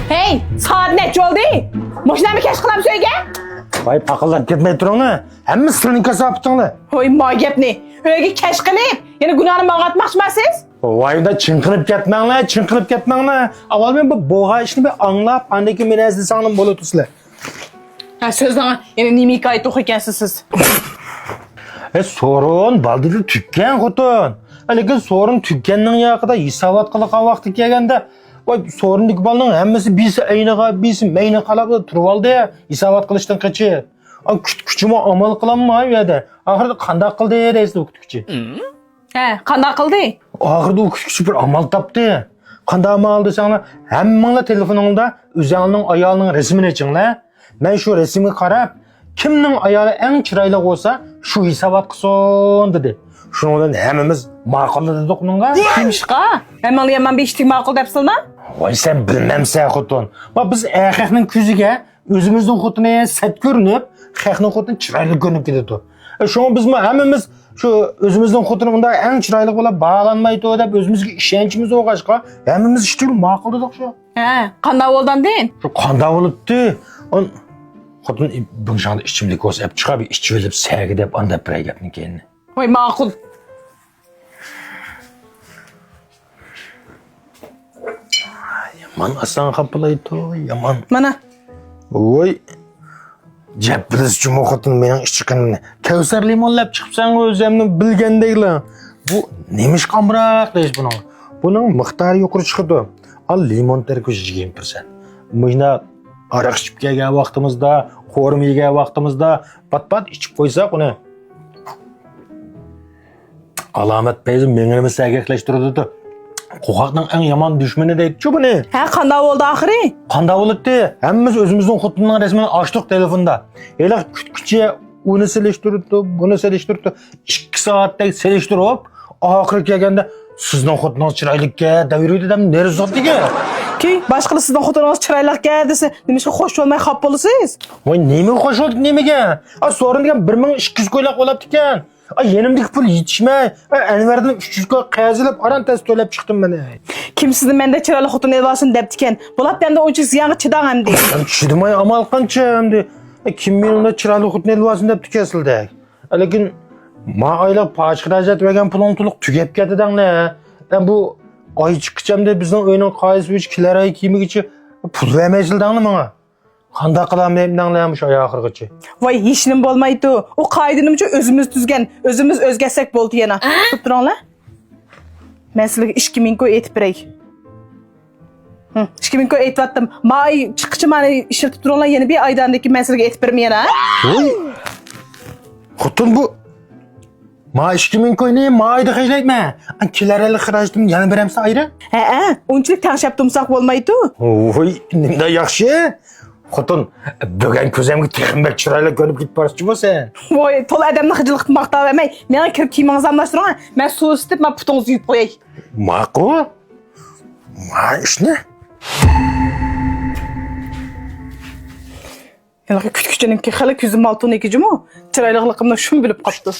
Hey, saat neçe oldu? Maşinamı keş kılam söyle. Vay pakıllar gitmey turunla. Hem sırrını kasaptınla. Oy ma gep ne? Öyle keş kılayım. Yani günahını bana atmakçısınız. Vay da çınkırıp gitmenle. Aval ben bu boğa işini bir anlap, andaki menezli sanım bolu tusla. Ha sözden yani nimi hikayet okurkensiz siz. Sorun baldırı tükken kutun. Lekin sorun tükkennin yakıda hisabat kılıqa vakti kelgende. Vay sorundaki balının hemmesi birisi aynaga, birisi meyne qalab turib aldı ya, hisabat qilishdan qachi. Küçüme amal qilanma yerda. Axirda qandaq qildi deysiz o küçükçü. He, qanday qildi? Axirda o küçükçü bir amal tapdı. Qanday amal desanglar, hammanglar telefoningda o'zingning ayolining resmini chinglar. Men shu resmga qarab, kimning ayoli eng chiroyli bo'lsa, shu hisobat qilsin dedi. Shundan hammamiz ma'qulladik unga. Kimishqa? Hemen yaman bir iştik ma'qul depsin lan? Voy sen bilmemsen xotun. Bak biz erkekning ko'ziga o'zimizning xotini sat ko'rinib, erkekning xotini chiroyli ko'rinib ketadi. Shunga biz hammamiz shu o'zimizning xotini unda eng chiroyli bo'lib bağlanmaydi deb o'zimizga ishonchimiz olg'ashqa, hammamiz ishtir ma'qul dedik shu. He, qanday bo'ldan deyin? Shu qanday bo'libdi? Xotin bu şanda içimlik olsa hep çıkar bir işçi verip sevgi dep anda bir gapni kendini. Voy ma'qul. Yaman asan kapılaydı yaman. Mana. Oy. Cepbiliz cuma xotin mening içkinim. Kevser limonlab chiqibsan o'zimni bilgandayla. Bu nemish qamroq deyish buni. Buning miqdori yuqori chiqadi. Al limon terkujiga yempirsan. Mujna araq ichib kelgan vaqtimizda, qo'rim yegan vaqtimizda pat-pat ichib qo'ysak uni. Alamat bezim menimi sagiqlashtirdi. Qo'qoqning eng yomon dushmani deydi-ku buni. He, qanday bo'ldi oxiri? Qanday bo'ldi? Hammamiz o'zimizning xotinning rasmini ochdik telefonda. Elar kutkuchi uni selishtirdi, buni selishtirdi. 2 soatdek selishtirib, oxiri kelganda sizning xotiningiz chiroylikka davriydi deb nerizotdiga. Ki, boshqalar sizning xotiningiz chiroylikka desa, nimishga xo'sh bo'lmay xap bo'lasiz? Voy, nima xo'sh bo'ldik nimaga? So'rin degan 1200 ko'ylak bo'libdi ekan. Yenimdeki pul yetişmey. Enver'den 300 koy qazilib arantas to'lab chiqdim mana. Kim sizni menda chiroyli xotin elvasin debdikan. Bo'lib endi uncha ziyanga chidang endi. Chidamay amal qancha endi. Kim menimda chiroyli xotin elvasin debdi kesildi. Lekin ma oylab pachqirajat bergan pulim to'liq tugab ketdinglar. Bu oy chiqqichamda bizning uyning qaysi uch kilaray kiyimigicha pul vermaysildingmi menga? Qanday qilaman denglarmish oy oxirgacha. Voy, hech nim bo'lmaydi. U qoidanimcha o'zimiz tuzgan, o'zimiz o'zgarsak bo'ldi yana. Tutib turinglar. Men sizlarga 2000 ko'y aytib beray. 2000 ko'y aytvatdim. May chiqqichi meni ishlatib turinglar, yana bir oydan keyin men sizlarga aytib bermayman, ha? Voy. Xotin bu ma 2000 ko'yni ma oyda hajlaytma. Kilarali xirajdim yana beramsa ayri? Ha, unchalik tanishib tursak bo'lmaydi. Voy, nimda yaxshi. Xotin, bugun ko'zimga texmbek chiroyli ko'rib ketib borchi bo'lsan. Voy, to'la odamni xijillik maqtab vermay. Meni kirib kiyimingizni almashtiring. Men suv isitib, men putingizni yuvib qo'yay. Ma'qul. Ma ishni? Yana kutkuchininki hali ko'zim oltiniki jimo. Chiroyliligimni shum bilib qopdi.